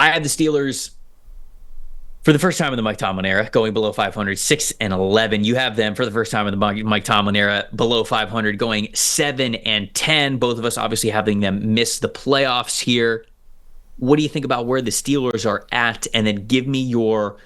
I had the Steelers for the first time in the Mike Tomlin era going below 500, 6-11. You have them for the first time in the Mike Tomlin era below 500, going 7-10. Both of us obviously having them miss the playoffs here. What do you think about where the Steelers are at? And then give me your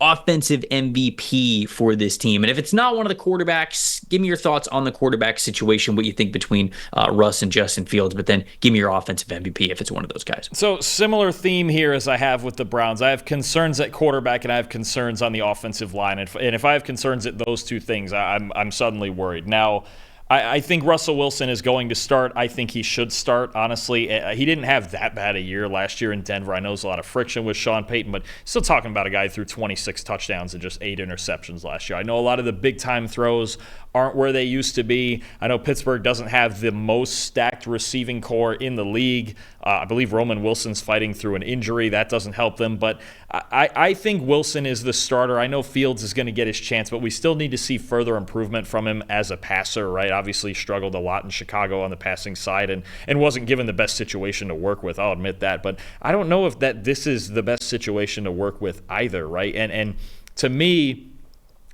offensive MVP for this team. And if it's not one of the quarterbacks, give me your thoughts on the quarterback situation, what you think between Russ and Justin Fields, but then give me your offensive MVP if it's one of those guys. So similar theme here as I have with the Browns. I have concerns at quarterback and I have concerns on the offensive line. And if I have concerns at those two things, I'm suddenly worried. Now, I think Russell Wilson is going to start. I think he should start, honestly. He didn't have that bad a year last year in Denver. I know there's a lot of friction with Sean Payton, but still talking about a guy who threw 26 touchdowns and just 8 interceptions last year. I know a lot of the big-time throws aren't where they used to be. I know Pittsburgh doesn't have the most stacked receiving core in the league. I believe Roman Wilson's fighting through an injury. That doesn't help them. But I think Wilson is the starter. I know Fields is going to get his chance, but we still need to see further improvement from him as a passer, right? Obviously struggled a lot in Chicago on the passing side and wasn't given the best situation to work with. I'll admit that. But I don't know if this is the best situation to work with either, right? And to me,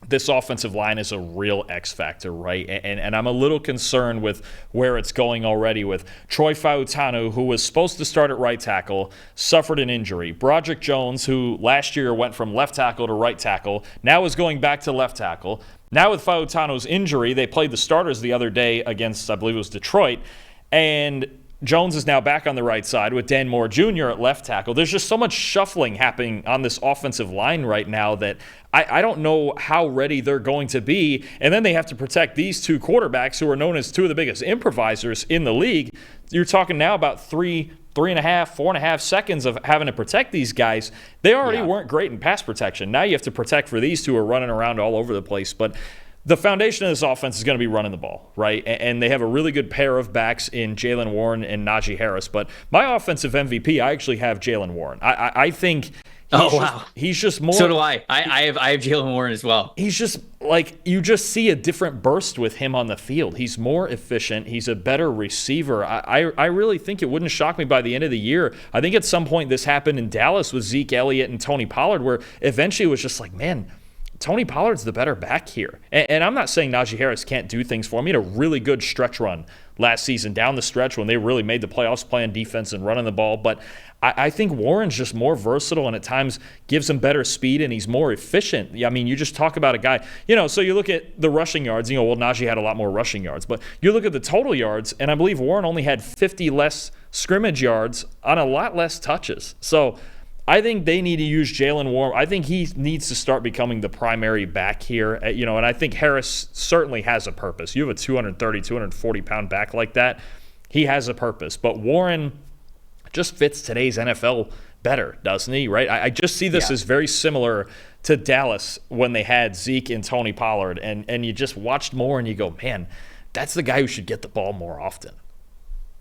this offensive line is a real X factor, right? And I'm a little concerned with where it's going already with Troy Fautanu, who was supposed to start at right tackle, suffered an injury. Broderick Jones, who last year went from left tackle to right tackle, now is going back to left tackle. Now with Fautanu's injury, they played the starters the other day against, I believe it was Detroit, and Jones is now back on the right side with Dan Moore Jr. at left tackle. There's just so much shuffling happening on this offensive line right now that I don't know how ready they're going to be. And then they have to protect these two quarterbacks who are known as two of the biggest improvisers in the league. You're talking now about 3.5, 4.5 seconds of having to protect these guys. They already weren't great in pass protection. Now you have to protect for these two who are running around all over the place. But the foundation of this offense is going to be running the ball, right? And they have a really good pair of backs in Jaylen Warren and Najee Harris. But my offensive MVP, I actually have Jaylen Warren. I think he's just more. So do I. I have Jaylen Warren as well. He's just like, you just see a different burst with him on the field. He's more efficient. He's a better receiver. I really think it wouldn't shock me by the end of the year. I think at some point this happened in Dallas with Zeke Elliott and Tony Pollard, where eventually it was just like, man, Tony Pollard's the better back here. And I'm not saying Najee Harris can't do things for him. He had a really good stretch run last season down the stretch when they really made the playoffs playing defense and running the ball. But I think Warren's just more versatile and at times gives him better speed and he's more efficient. I mean, you just talk about a guy, so you look at the rushing yards, well, Najee had a lot more rushing yards. But you look at the total yards, and I believe Warren only had 50 less scrimmage yards on a lot less touches. So I think they need to use Jaylen Warren. I think he needs to start becoming the primary back here. And I think Harris certainly has a purpose. You have a 230, 240-pound back like that. He has a purpose. But Warren just fits today's NFL better, doesn't he, right? I just see this as very similar to Dallas when they had Zeke and Tony Pollard. And you just watched more and you go, man, that's the guy who should get the ball more often.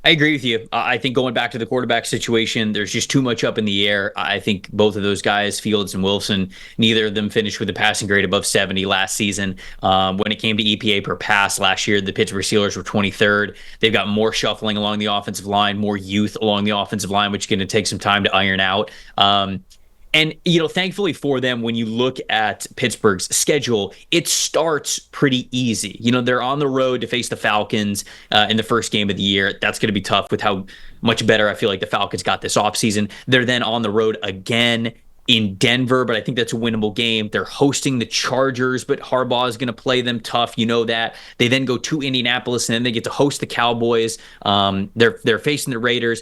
I agree with you. I think going back to the quarterback situation, there's just too much up in the air. I think both of those guys, Fields and Wilson, neither of them finished with a passing grade above 70 last season. When it came to EPA per pass last year, the Pittsburgh Steelers were 23rd. They've got more shuffling along the offensive line, more youth along the offensive line, which is going to take some time to iron out. And, thankfully for them, when you look at Pittsburgh's schedule, it starts pretty easy. They're on the road to face the Falcons in the first game of the year. That's going to be tough with how much better I feel like the Falcons got this offseason. They're then on the road again in Denver, but I think that's a winnable game. They're hosting the Chargers, but Harbaugh is going to play them tough. You know that. They then go to Indianapolis, and then they get to host the Cowboys. They're facing the Raiders.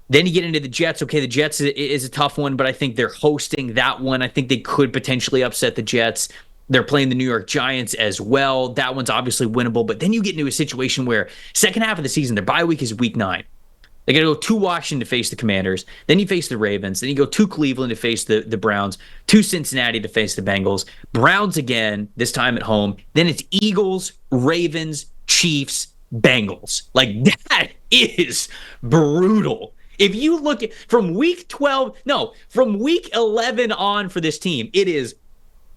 Then you get into the Jets. Okay, the Jets is a tough one, but I think they're hosting that one. I think they could potentially upset the Jets. They're playing the New York Giants as well. That one's obviously winnable, but then you get into a situation where second half of the season, their bye week is week 9. They got to go to Washington to face the Commanders. Then you face the Ravens. Then you go to Cleveland to face the Browns. To Cincinnati to face the Bengals. Browns again, this time at home. Then it's Eagles, Ravens, Chiefs, Bengals. Like, that is brutal. If you look at from week 11 on for this team, it is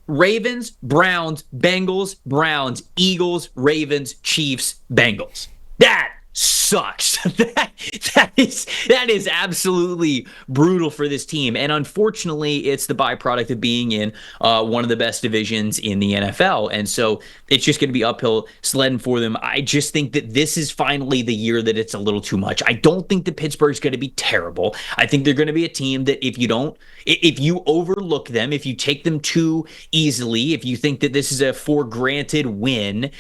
Ravens, Browns, Bengals, Browns, Eagles, Ravens, Chiefs, Bengals. That sucks. That is absolutely brutal for this team, and unfortunately, it's the byproduct of being in one of the best divisions in the NFL, and so it's just going to be uphill sledding for them. I just think that this is finally the year that it's a little too much. I don't think that Pittsburgh's going to be terrible. I think they're going to be a team that if you overlook them, if you take them too easily, if you think that this is a for granted win,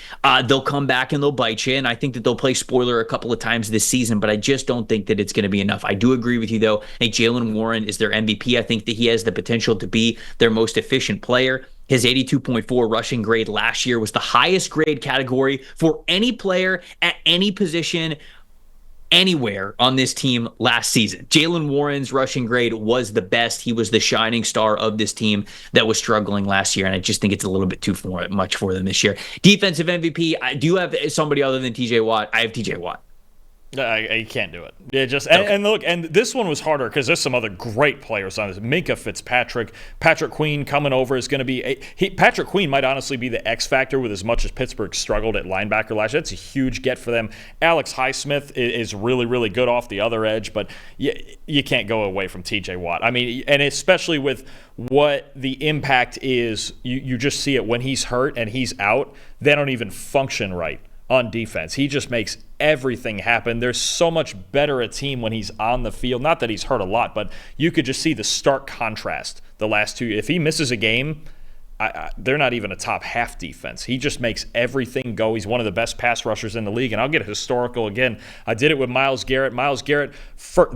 they'll come back and they'll bite you. And I think that they'll play spoiler a couple of times this season, but I just don't think that it's going to be enough. I do agree with you, though. I think Jaylen Warren is their MVP. I think that he has the potential to be their most efficient player. His 82.4 rushing grade last year was the highest grade category for any player at any position anywhere on this team last season. Jaylen Warren's rushing grade was the best. He was the shining star of this team that was struggling last year, and I just think it's a little bit too much for them this year. Defensive MVP, I do have somebody other than TJ Watt. I have TJ Watt. I can't do it. Yeah, just and look, and this one was harder because there's some other great players on this. Minkah Fitzpatrick, Patrick Queen coming over is going to be Patrick Queen might honestly be the X factor with as much as Pittsburgh struggled at linebacker last year. That's a huge get for them. Alex Highsmith is really, really good off the other edge, but you can't go away from TJ Watt. I mean, and especially with what the impact is, you just see it when he's hurt and he's out. They don't even function right on defense. He just makes everything happen. There's so much better a team when he's on the field. Not that he's hurt a lot, but you could just see the stark contrast the last two. If he misses a game, they're not even a top half defense. He just makes everything go. He's one of the best pass rushers in the league, and I'll get historical again. I did it with Myles Garrett. Myles Garrett,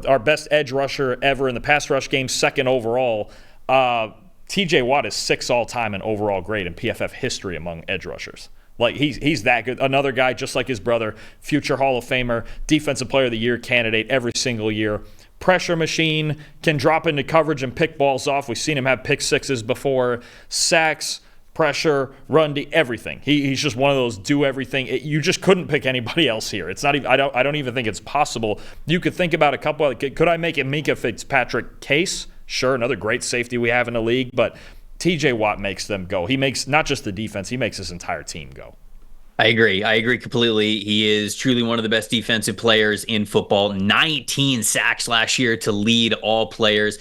our best edge rusher ever in the pass rush game, second overall. TJ Watt is 6th all-time in overall grade in PFF history among edge rushers. Like, he's that good. Another guy, just like his brother, future Hall of Famer, Defensive Player of the Year candidate every single year. Pressure machine, can drop into coverage and pick balls off. We've seen him have pick sixes before. Sacks, pressure, run, everything. He's just one of those do everything. You just couldn't pick anybody else here. It's not even. I don't even think it's possible. You could think about a couple. Could I make a Minkah Fitzpatrick case? Sure, another great safety we have in the league, but TJ Watt makes them go. He makes not just the defense, he makes his entire team go. I agree completely. He is truly one of the best defensive players in football. 19 sacks last year to lead all players.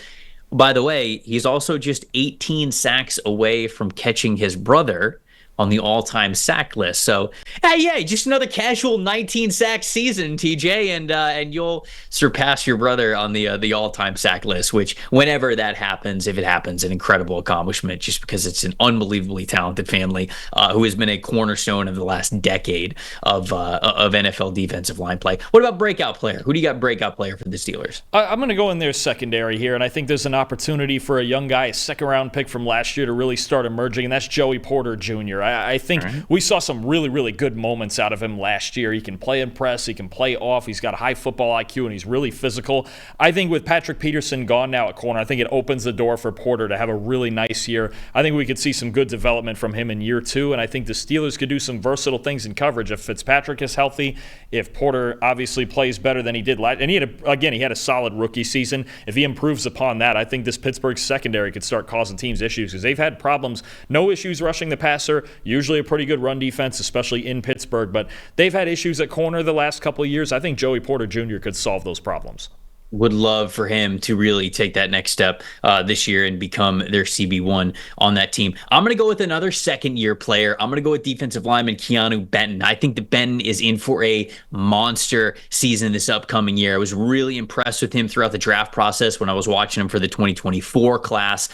By the way, he's also just 18 sacks away from catching his brother on the all-time sack list. So, yeah, just another casual 19-sack season, TJ, and you'll surpass your brother on the all-time sack list, which whenever that happens, if it happens, an incredible accomplishment just because it's an unbelievably talented family who has been a cornerstone of the last decade of NFL defensive line play. What about breakout player? Who do you got breakout player for the Steelers? I'm going to go in there secondary here, and I think there's an opportunity for a young guy, a second-round pick from last year, to really start emerging, and that's Joey Porter Jr. I think we saw some really, really good moments out of him last year. He can play in press. He can play off. He's got a high football IQ, and he's really physical. I think with Patrick Peterson gone now at corner, I think it opens the door for Porter to have a really nice year. I think we could see some good development from him in year 2, and I think the Steelers could do some versatile things in coverage if Fitzpatrick is healthy, if Porter obviously plays better than he did last. And he had a solid rookie season. If he improves upon that, I think this Pittsburgh secondary could start causing teams issues because they've had problems. No issues rushing the passer, usually a pretty good run defense, especially in Pittsburgh, but they've had issues at corner the last couple of years. I think Joey Porter Jr. could solve those problems. Would love for him to really take that next step this year and become their CB1 on that team. I'm going to go with another second-year player. I'm going to go with defensive lineman Keanu Benton. I think that Benton is in for a monster season this upcoming year. I was really impressed with him throughout the draft process when I was watching him for the 2024 class.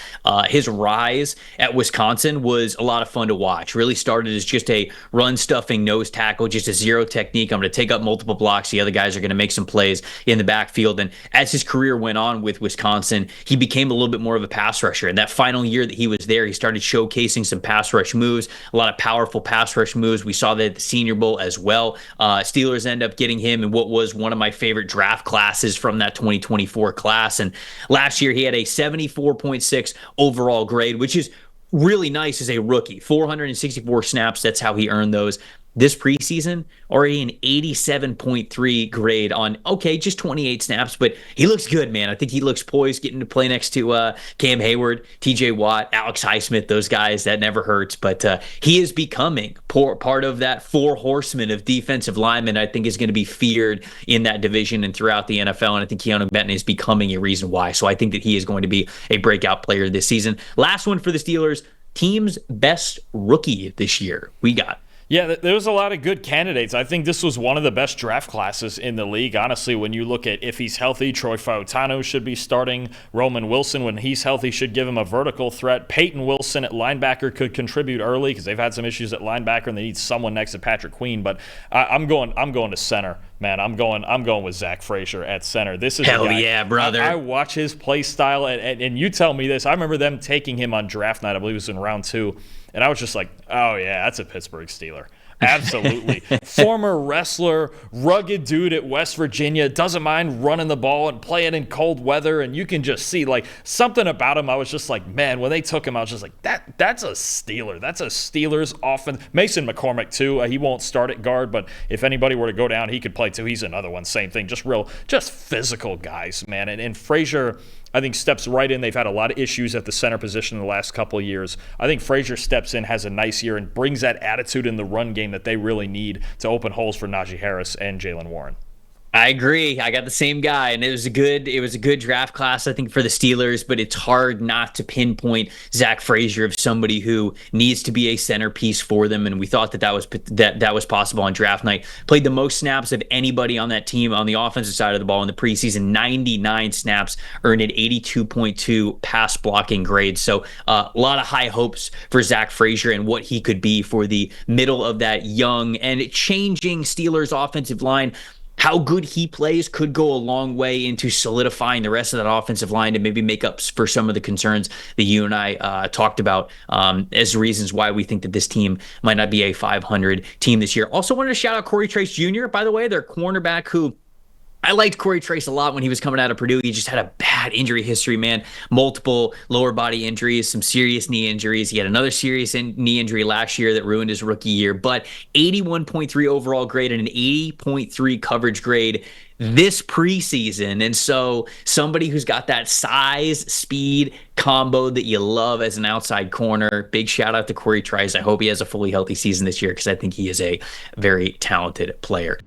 His rise at Wisconsin was a lot of fun to watch. Really started as just a run-stuffing nose tackle, just a zero technique. I'm going to take up multiple blocks. The other guys are going to make some plays in the backfield, and as his career went on with Wisconsin, he became a little bit more of a pass rusher. And that final year that he was there, he started showcasing some pass rush moves, a lot of powerful pass rush moves. We saw that at the Senior Bowl as well. Steelers end up getting him in what was one of my favorite draft classes from that 2024 class. And last year, he had a 74.6 overall grade, which is really nice as a rookie. 464 snaps, that's how he earned those. this preseason, already an 87.3 grade on, okay, just 28 snaps, but he looks good, man. I think he looks poised, getting to play next to Cam Hayward, TJ Watt, Alex Highsmith, those guys. That never hurts. But he is becoming part of that four horsemen of defensive linemen. I think is going to be feared in that division and throughout the NFL. And I think Keanu Benton is becoming a reason why. So I think that he is going to be a breakout player this season. Last one for the Steelers. Team's best rookie this year. We got. Yeah, there was a lot of good candidates. I think this was one of the best draft classes in the league. Honestly, when you look at if he's healthy, Troy Fautano should be starting. Roman Wilson, when he's healthy, should give him a vertical threat. Peyton Wilson at linebacker could contribute early because they've had some issues at linebacker and they need someone next to Patrick Queen. But I'm going to center, man. I'm going with Zach Frazier at center. This is hell yeah, brother. I watch his play style, and you tell me this. I remember them taking him on draft night. I believe it was in round 2. And I was just like, oh, yeah, that's a Pittsburgh Steeler. Absolutely. Former wrestler, rugged dude at West Virginia, doesn't mind running the ball and playing in cold weather. And you can just see, like, something about him. I was just like, man, when they took him, I was just like, that's a Steeler. That's a Steelers offense. Mason McCormick, too. He won't start at guard, but if anybody were to go down, he could play, too. He's another one. Same thing. Just physical guys, man. And Frazier, I think, steps right in. They've had a lot of issues at the center position in the last couple of years. I think Frazier steps in, has a nice year, and brings that attitude in the run game that they really need to open holes for Najee Harris and Jaylen Warren. I agree. I got the same guy, and it was a good draft class, I think, for the Steelers, but it's hard not to pinpoint Zach Frazier of somebody who needs to be a centerpiece for them, and we thought that was possible on draft night. Played the most snaps of anybody on that team on the offensive side of the ball in the preseason, 99 snaps, earned an 82.2 pass blocking grade. So a lot of high hopes for Zach Frazier and what he could be for the middle of that young and changing Steelers offensive line. How good he plays could go a long way into solidifying the rest of that offensive line to maybe make up for some of the concerns that you and I talked about as reasons why we think that this team might not be a 500 team this year. Also wanted to shout out Corey Trace Jr., by the way, their cornerback, who I liked Corey Trace a lot when he was coming out of Purdue. He just had a bad injury history, man. Multiple lower body injuries, some serious knee injuries. He had another serious knee injury last year that ruined his rookie year, but 81.3 overall grade and an 80.3 coverage grade this preseason. And so somebody who's got that size, speed combo that you love as an outside corner, big shout out to Corey Trice. I hope he has a fully healthy season this year because I think he is a very talented player.